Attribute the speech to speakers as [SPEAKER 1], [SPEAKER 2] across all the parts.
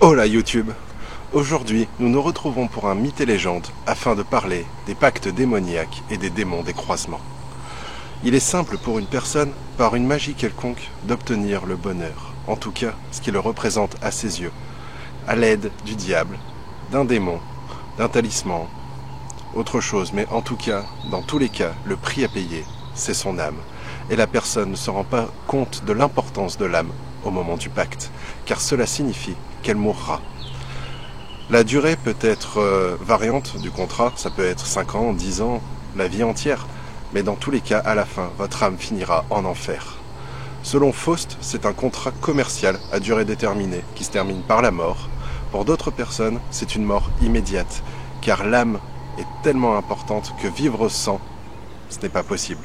[SPEAKER 1] Hola YouTube! Aujourd'hui, nous nous retrouvons pour un mythe et légende afin de parler des pactes démoniaques et des démons des croisements. Il est simple pour une personne, par une magie quelconque, d'obtenir le bonheur, en tout cas ce qui le représente à ses yeux, à l'aide du diable, d'un démon, d'un talisman, autre chose, mais en tout cas, dans tous les cas, le prix à payer, c'est son âme. Et la personne ne se rend pas compte de l'importance de l'âme au moment du pacte, car cela signifie qu'elle mourra. La durée peut être variante du contrat, ça peut être 5 ans, 10 ans, la vie entière, mais dans tous les cas, à la fin, votre âme finira en enfer. Selon Faust, c'est un contrat commercial à durée déterminée qui se termine par la mort. Pour d'autres personnes, c'est une mort immédiate, car l'âme est tellement importante que vivre sans, ce n'est pas possible.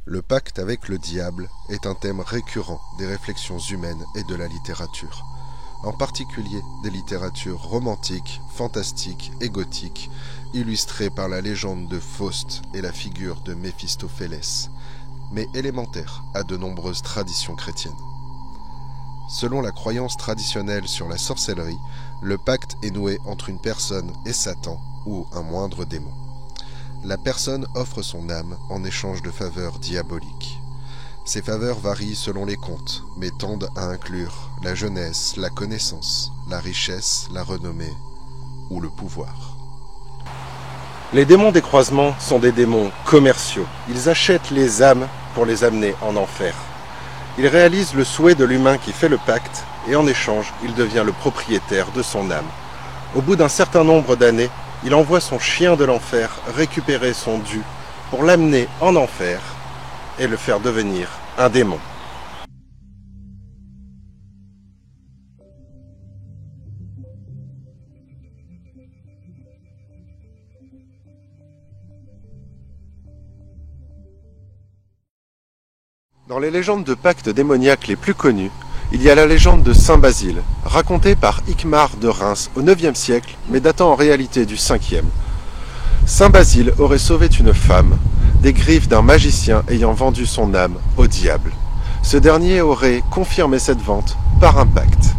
[SPEAKER 2] Le pacte avec le diable est un thème récurrent des réflexions humaines et de la littérature, en particulier des littératures romantiques, fantastiques et gothiques, illustrées par la légende de Faust et la figure de Méphistophélès, mais élémentaires à de nombreuses traditions chrétiennes. Selon la croyance traditionnelle sur la sorcellerie, le pacte est noué entre une personne et Satan ou un moindre démon. La personne offre son âme en échange de faveurs diaboliques. Ces faveurs varient selon les contes, mais tendent à inclure la jeunesse, la connaissance, la richesse, la renommée ou le pouvoir.
[SPEAKER 1] Les démons des croisements sont des démons commerciaux. Ils achètent les âmes pour les amener en enfer. Ils réalisent le souhait de l'humain qui fait le pacte et en échange, il devient le propriétaire de son âme. Au bout d'un certain nombre d'années, il envoie son chien de l'enfer récupérer son dû pour l'amener en enfer et le faire devenir un démon. Dans les légendes de pactes démoniaques les plus connues, il y a la légende de Saint Basile, racontée par Hicmar de Reims au IXe siècle, mais datant en réalité du 5e. Saint Basile aurait sauvé une femme des griffes d'un magicien ayant vendu son âme au diable. Ce dernier aurait confirmé cette vente par un pacte.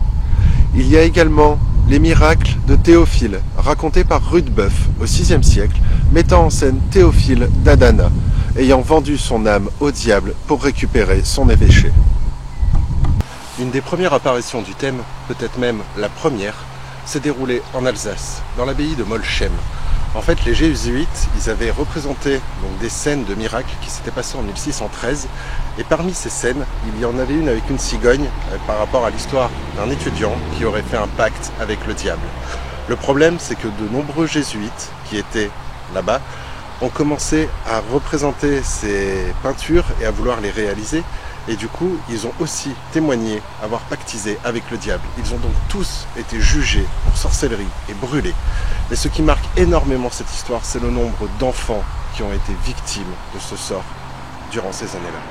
[SPEAKER 1] Il y a également les miracles de Théophile, racontés par Rudebeuf au VIe siècle, mettant en scène Théophile d'Adana, ayant vendu son âme au diable pour récupérer son évêché. Une des premières apparitions du thème, peut-être même la première, s'est déroulée en Alsace, dans l'abbaye de Molsheim. En fait, les jésuites, ils avaient représenté donc, des scènes de miracles qui s'étaient passées en 1613, et parmi ces scènes, il y en avait une avec une cigogne par rapport à l'histoire d'un étudiant qui aurait fait un pacte avec le diable. Le problème, c'est que de nombreux jésuites qui étaient là-bas ont commencé à représenter ces peintures et à vouloir les réaliser. Et du coup, ils ont aussi témoigné avoir pactisé avec le diable. Ils ont donc tous été jugés pour sorcellerie et brûlés. Mais ce qui marque énormément cette histoire, c'est le nombre d'enfants qui ont été victimes de ce sort durant ces années-là.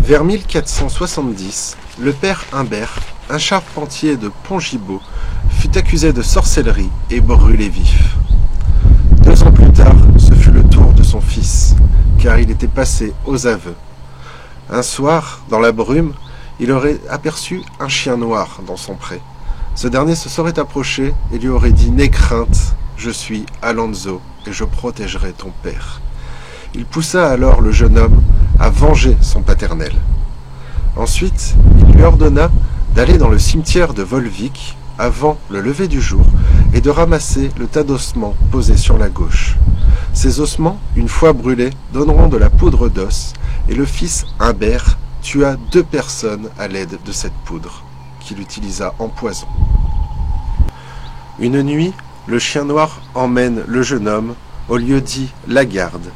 [SPEAKER 1] Vers 1470, le père Humbert, un charpentier de Pongibaux, fut accusé de sorcellerie et brûlé vif. 2 ans plus tard, ce fut le tour de son fils, car il était passé aux aveux. Un soir, dans la brume, il aurait aperçu un chien noir dans son pré. Ce dernier se serait approché et lui aurait dit « N'aie crainte, je suis Alonso et je protégerai ton père ». Il poussa alors le jeune homme à venger son paternel. Ensuite, il lui ordonna d'aller dans le cimetière de Volvic avant le lever du jour et de ramasser le tas d'ossements posés sur la gauche. Ces ossements, une fois brûlés, donneront de la poudre d'os et le fils Humbert tua 2 personnes à l'aide de cette poudre, qu'il utilisa en poison. Une nuit, le chien noir emmène le jeune homme au lieu dit La Garde.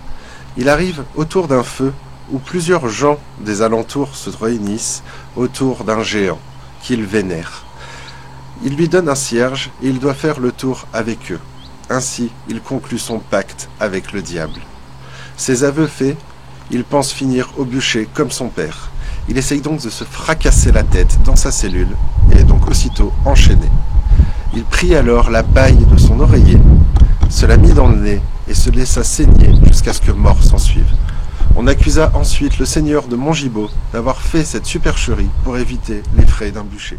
[SPEAKER 1] Il arrive autour d'un feu où plusieurs gens des alentours se réunissent autour d'un géant qu'il vénère. Il lui donne un cierge et il doit faire le tour avec eux. Ainsi, il conclut son pacte avec le diable. Ses aveux faits, il pense finir au bûcher comme son père. Il essaye donc de se fracasser la tête dans sa cellule et est donc aussitôt enchaîné. Il prit alors la paille de son oreiller, se la mit dans le nez et se laissa saigner jusqu'à ce que mort s'ensuive. On accusa ensuite le seigneur de Pongibaux d'avoir fait cette supercherie pour éviter les frais d'un bûcher.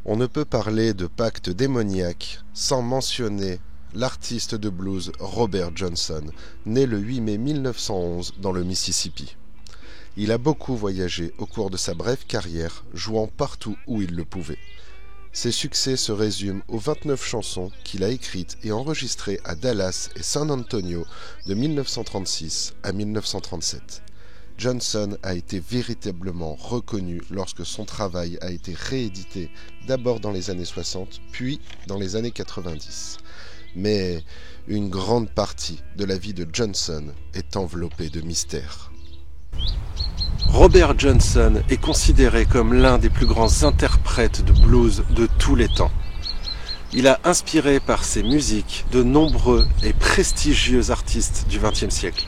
[SPEAKER 2] On ne peut parler de pacte démoniaque sans mentionner l'artiste de blues Robert Johnson, né le 8 mai 1911 dans le Mississippi. Il a beaucoup voyagé au cours de sa brève carrière, jouant partout où il le pouvait. Ses succès se résument aux 29 chansons qu'il a écrites et enregistrées à Dallas et San Antonio de 1936 à 1937. Johnson a été véritablement reconnu lorsque son travail a été réédité d'abord dans les années 60, puis dans les années 90. Mais une grande partie de la vie de Johnson est enveloppée de mystère.
[SPEAKER 1] Robert Johnson est considéré comme l'un des plus grands interprètes de blues de tous les temps. Il a inspiré par ses musiques de nombreux et prestigieux artistes du XXe siècle,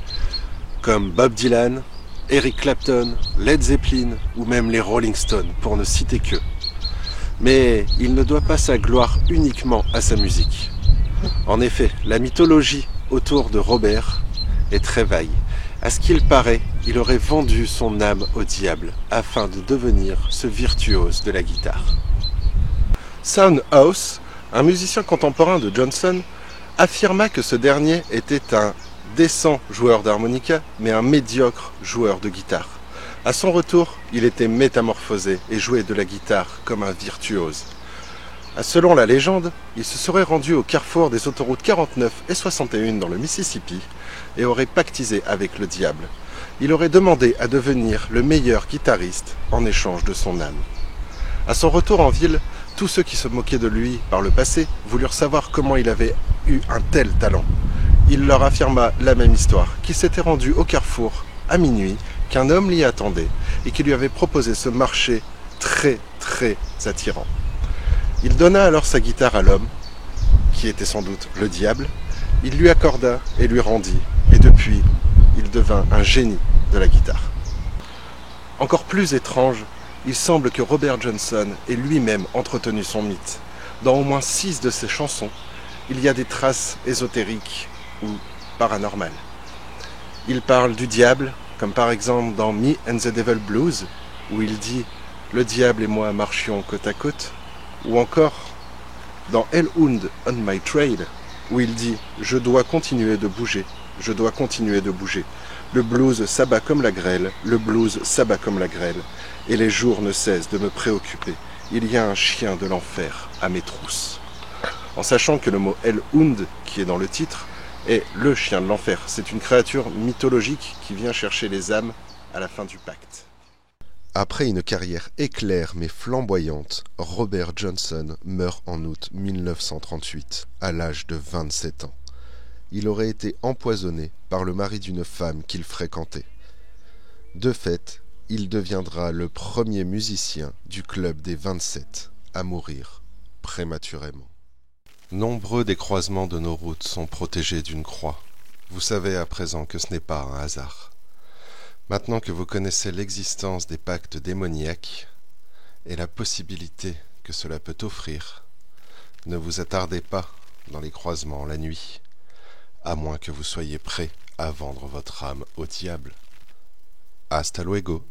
[SPEAKER 1] comme Bob Dylan, Eric Clapton, Led Zeppelin ou même les Rolling Stones, pour ne citer qu'eux. Mais il ne doit pas sa gloire uniquement à sa musique. En effet, la mythologie autour de Robert est très vague. À ce qu'il paraît, il aurait vendu son âme au diable afin de devenir ce virtuose de la guitare. Soundhouse, un musicien contemporain de Johnson, affirma que ce dernier était un décent joueur d'harmonica, mais un médiocre joueur de guitare. À son retour, il était métamorphosé et jouait de la guitare comme un virtuose. Selon la légende, il se serait rendu au carrefour des autoroutes 49 et 61 dans le Mississippi et aurait pactisé avec le diable. Il aurait demandé à devenir le meilleur guitariste en échange de son âme. À son retour en ville, tous ceux qui se moquaient de lui par le passé voulurent savoir comment il avait eu un tel talent. Il leur affirma la même histoire, qu'il s'était rendu au carrefour à minuit, qu'un homme l'y attendait et qui lui avait proposé ce marché très attirant. Il donna alors sa guitare à l'homme, qui était sans doute le diable. Il lui accorda et lui rendit, et depuis, il devint un génie de la guitare. Encore plus étrange, il semble que Robert Johnson ait lui-même entretenu son mythe. Dans au moins 6 de ses chansons, il y a des traces ésotériques ou paranormales. Il parle du diable, comme par exemple dans Me and the Devil Blues, où il dit « Le diable et moi marchions côte à côte », ou encore dans Hellhound on My Trail, où il dit « Je dois continuer de bouger, je dois continuer de bouger. Le blues s'abat comme la grêle, le blues s'abat comme la grêle, et les jours ne cessent de me préoccuper. Il y a un chien de l'enfer à mes trousses. » En sachant que le mot Hellhound, qui est dans le titre, est le chien de l'enfer. C'est une créature mythologique qui vient chercher les âmes à la fin du pacte.
[SPEAKER 2] Après une carrière éclair mais flamboyante, Robert Johnson meurt en août 1938, à l'âge de 27 ans. Il aurait été empoisonné par le mari d'une femme qu'il fréquentait. De fait, il deviendra le premier musicien du club des 27 à mourir prématurément. Nombreux des croisements de nos routes sont protégés d'une croix. Vous savez à présent que ce n'est pas un hasard. Maintenant que vous connaissez l'existence des pactes démoniaques et la possibilité que cela peut offrir, ne vous attardez pas dans les croisements la nuit, à moins que vous soyez prêt à vendre votre âme au diable. Hasta luego.